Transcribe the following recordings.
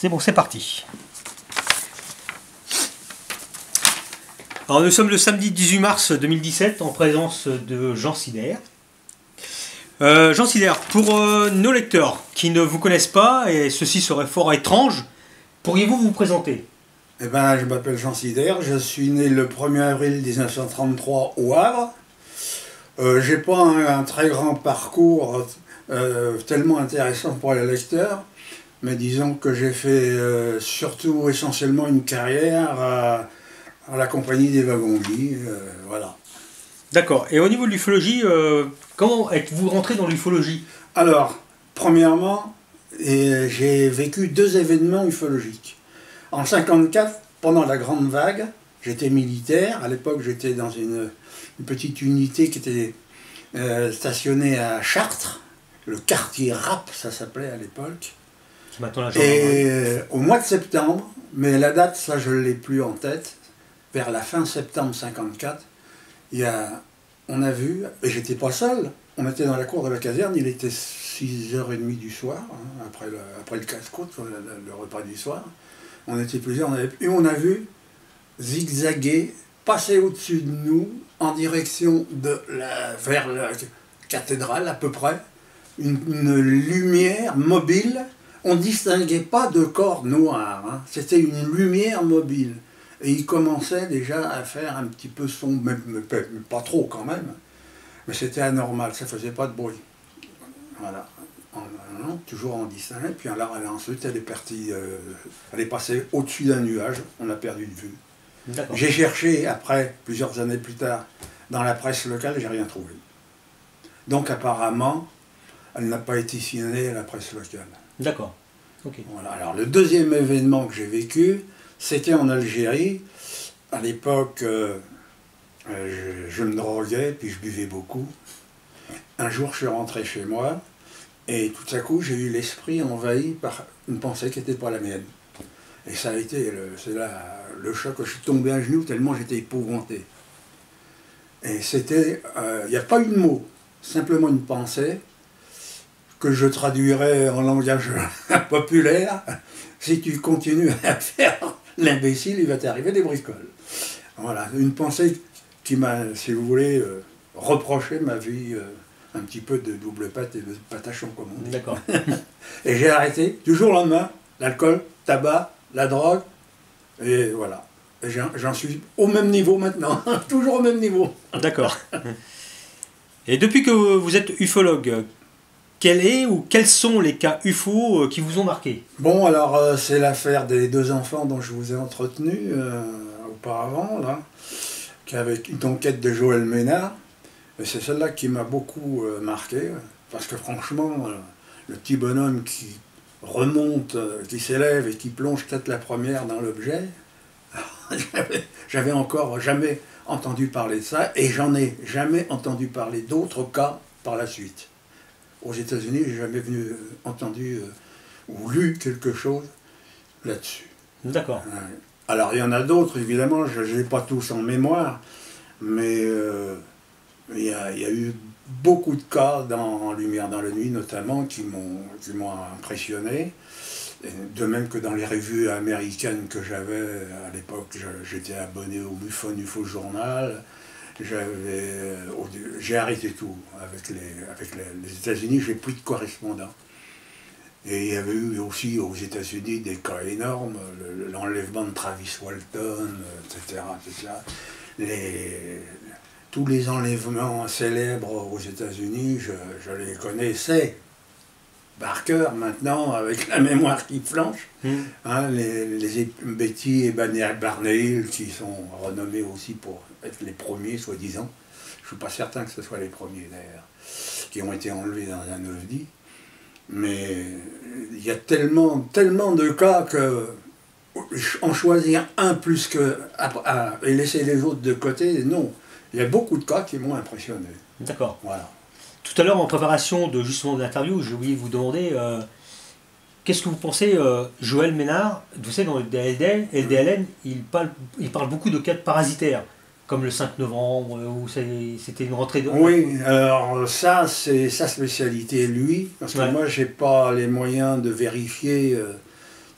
C'est bon, c'est parti. Alors nous sommes le samedi 18 mars 2017 en présence de Jean Sider. Jean Sider, pour nos lecteurs qui ne vous connaissent pas, et ceci serait fort étrange, pourriez-vous vous présenter? Eh ben, je m'appelle Jean Sider, je suis né le 1er avril 1933 au Havre. J'ai pas un très grand parcours tellement intéressant pour les lecteurs, mais disons que j'ai fait surtout essentiellement une carrière à la compagnie des wagons-lits, voilà. D'accord. Et au niveau de l'ufologie, comment êtes-vous rentré dans l'ufologie? Alors, premièrement, j'ai vécu 2 événements ufologiques. En 1954, pendant la Grande Vague, j'étais militaire. À l'époque, j'étais dans une petite unité qui était stationnée à Chartres, le quartier Rapp, ça s'appelait à l'époque. Et au mois de septembre, mais la date, ça je ne l'ai plus en tête, vers la fin septembre 1954, on a vu, et j'étais pas seul, on était dans la cour de la caserne, il était 6h30 du soir, hein, après le casse-croûte, le repas du soir. On était plusieurs, et on a vu zigzaguer, passer au-dessus de nous, en direction vers la cathédrale à peu près, une lumière mobile. On ne distinguait pas de corps noirs, hein. C'était une lumière mobile. Et il commençait déjà à faire un petit peu sombre, mais pas trop quand même. Mais c'était anormal, ça ne faisait pas de bruit. Voilà. Toujours en distinguant. Puis alors, ensuite, elle est partie, elle est passée au-dessus d'un nuage, on a perdu de vue. J'ai cherché, après, plusieurs années plus tard, dans la presse locale, j'ai rien trouvé. Donc apparemment, elle n'a pas été signalée à la presse locale. D'accord. Okay. Voilà. Alors le deuxième événement que j'ai vécu, c'était en Algérie. À l'époque, je me droguais, puis je buvais beaucoup. Un jour, je suis rentré chez moi, et tout à coup, j'ai eu l'esprit envahi par une pensée qui n'était pas la mienne. Et ça a été le choc, je suis tombé à genoux tellement j'étais épouvanté. Et c'était, il n'y a pas eu de mot, simplement une pensée, que je traduirais en langage populaire. Si tu continues à faire l'imbécile, il va t'arriver des bricoles. Voilà, une pensée qui m'a, si vous voulez, reproché ma vie un petit peu de double pâte et de patachon, comme on dit. D'accord. Et j'ai arrêté, du jour au lendemain, l'alcool, tabac, la drogue, et voilà. Et j'en suis au même niveau maintenant, toujours au même niveau. D'accord. Et depuis que vous êtes ufologue, quels sont les cas UFO qui vous ont marqué? Bon, alors c'est l'affaire des 2 enfants dont je vous ai entretenu auparavant, là, avec une enquête de Joël Ménard. Et c'est celle-là qui m'a beaucoup marqué, parce que franchement, le petit bonhomme qui remonte, qui s'élève et qui plonge tête la première dans l'objet, j'avais encore jamais entendu parler de ça, et j'en ai jamais entendu parler d'autres cas par la suite. Aux États-Unis, j'ai jamais entendu ou lu quelque chose là-dessus. D'accord. Alors, il y en a d'autres, évidemment, je ne les ai pas tous en mémoire, mais il y a eu beaucoup de cas en Lumière dans la nuit, notamment, qui m'ont impressionné. De même que dans les revues américaines que j'avais à l'époque, j'étais abonné au MUFON UFO Journal. J'ai arrêté tout avec les États-Unis, j'ai plus de correspondants. Et il y avait eu aussi aux États-Unis des cas énormes, l'enlèvement de Travis Walton, etc. Tous les enlèvements célèbres aux États-Unis, je les connaissais par cœur maintenant, avec la mémoire qui flanche. Hein, les Betty et Barney, qui sont renommés aussi pour être les premiers, soi-disant. Je ne suis pas certain que ce soit les premiers, d'ailleurs, qui ont été enlevés dans un ovni. Mais il y a tellement de cas que en choisir un plus que et laisser les autres de côté, non. Il y a beaucoup de cas qui m'ont impressionné. D'accord. Voilà. Tout à l'heure, en préparation justement de l'interview, j'ai oublié de vous demander qu'est-ce que vous pensez, Joël Ménard, vous savez, dans le LDLN, il parle beaucoup de cas de parasitaires, comme le 5 novembre, où c'était une rentrée de... Oui, alors ça, c'est sa spécialité, lui, parce que moi, j'ai pas les moyens de vérifier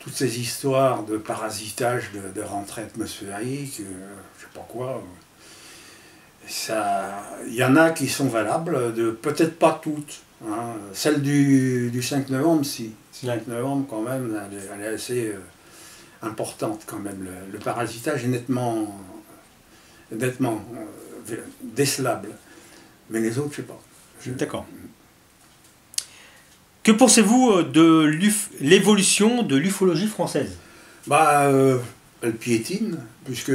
toutes ces histoires de parasitage, de rentrée atmosphérique, je sais pas quoi. Il y en a qui sont valables, peut-être pas toutes. Hein. Celle du 5 novembre, si. 5 novembre, quand même, elle est assez importante, quand même. Le parasitage est nettement décelable. Mais les autres, je sais pas. D'accord. Que pensez-vous de l'évolution de l'ufologie française? Elle piétine, puisque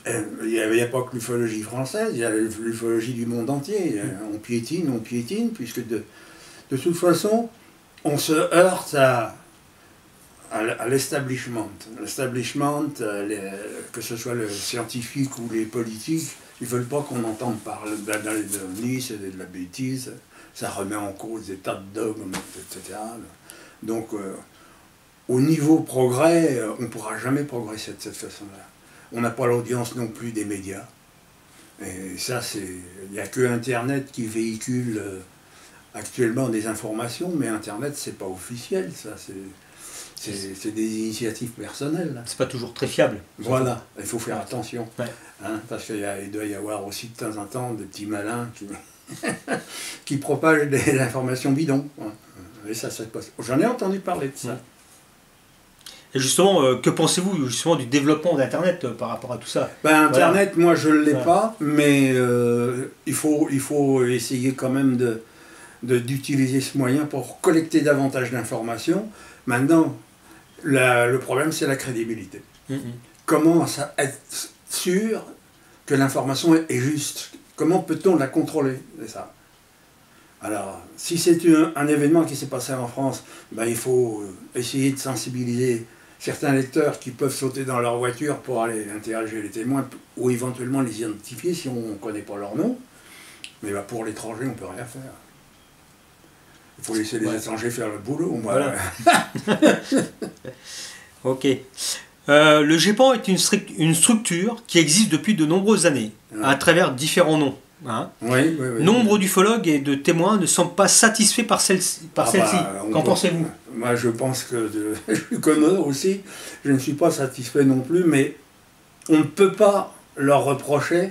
il n'y a pas que l'ufologie française, il y a l'ufologie du monde entier. On piétine, puisque de toute façon, on se heurte à l'establishment. L'establishment, que ce soit le scientifique ou les politiques, ils ne veulent pas qu'on entende parler de l'OVNI, c'est de la bêtise, ça remet en cause des tas de dogmes, etc. Donc, au niveau progrès, on ne pourra jamais progresser de cette façon-là. On n'a pas l'audience non plus des médias. Et ça, il n'y a que Internet qui véhicule actuellement des informations, mais Internet, c'est pas officiel, ça. C'est des initiatives personnelles. C'est pas toujours très fiable. Voilà, il faut faire attention. Ouais. Hein, parce qu'il doit y avoir aussi de temps en temps des petits malins qui propagent des informations bidons. Et ça passe. J'en ai entendu parler de ça. Et justement, que pensez-vous justement du développement d'Internet par rapport à tout ça? Internet, voilà. Moi je ne l'ai pas, mais il faut essayer quand même d'utiliser ce moyen pour collecter davantage d'informations. Maintenant, le problème c'est la crédibilité. Comment être sûr que l'information est juste? Comment peut-on la contrôler? C'est ça. Alors, si c'est un événement qui s'est passé en France, il faut essayer de sensibiliser certains lecteurs qui peuvent sauter dans leur voiture pour aller interroger les témoins ou éventuellement les identifier si on ne connaît pas leur nom. Mais pour l'étranger, on ne peut rien faire. Il faut laisser les étrangers faire le boulot. Voilà. Ok. Le GEPAN est une structure qui existe depuis de nombreuses années, à travers différents noms. Hein. Oui. Nombre d'ufologues et de témoins ne sont pas satisfaits par celle-ci. Qu'en pensez-vous? Moi, je pense que je suis comme eux aussi. Je ne suis pas satisfait non plus, mais on ne peut pas leur reprocher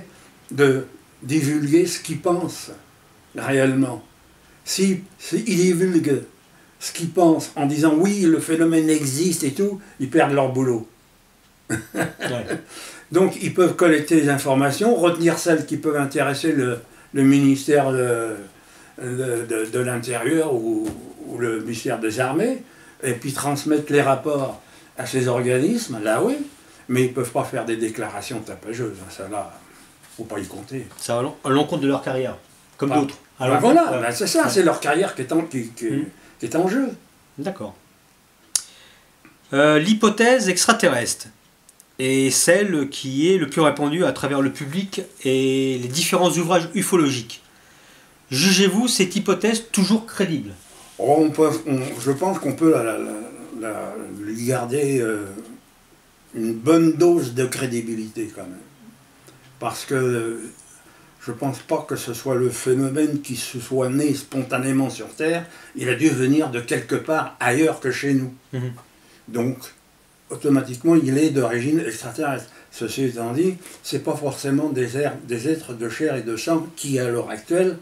de divulguer ce qu'ils pensent réellement. S'ils divulguent ce qu'ils pensent en disant oui, le phénomène existe et tout, ils perdent leur boulot. Donc ils peuvent collecter les informations, retenir celles qui peuvent intéresser le ministère de l'Intérieur ou le ministère des Armées, et puis transmettre les rapports à ces organismes, là oui, mais ils ne peuvent pas faire des déclarations tapageuses, ça là, il ne faut pas y compter. Ça va à l'encontre de leur carrière, comme d'autres. Voilà, c'est ça, c'est leur carrière qui est en jeu. D'accord. L'hypothèse extraterrestre est celle qui est le plus répandue à travers le public et les différents ouvrages ufologiques. Jugez-vous cette hypothèse toujours crédible? Je pense qu'on peut lui garder une bonne dose de crédibilité quand même. Parce que je ne pense pas que ce soit le phénomène qui se soit né spontanément sur Terre. Il a dû venir de quelque part ailleurs que chez nous. Donc, automatiquement, il est d'origine extraterrestre. Ceci étant dit, ce n'est pas forcément des êtres de chair et de sang qui, à l'heure actuelle,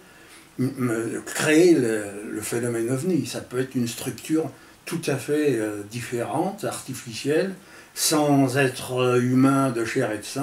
créent le phénomène OVNI. Ça peut être une structure tout à fait différente, artificielle, sans être humain de chair et de sang.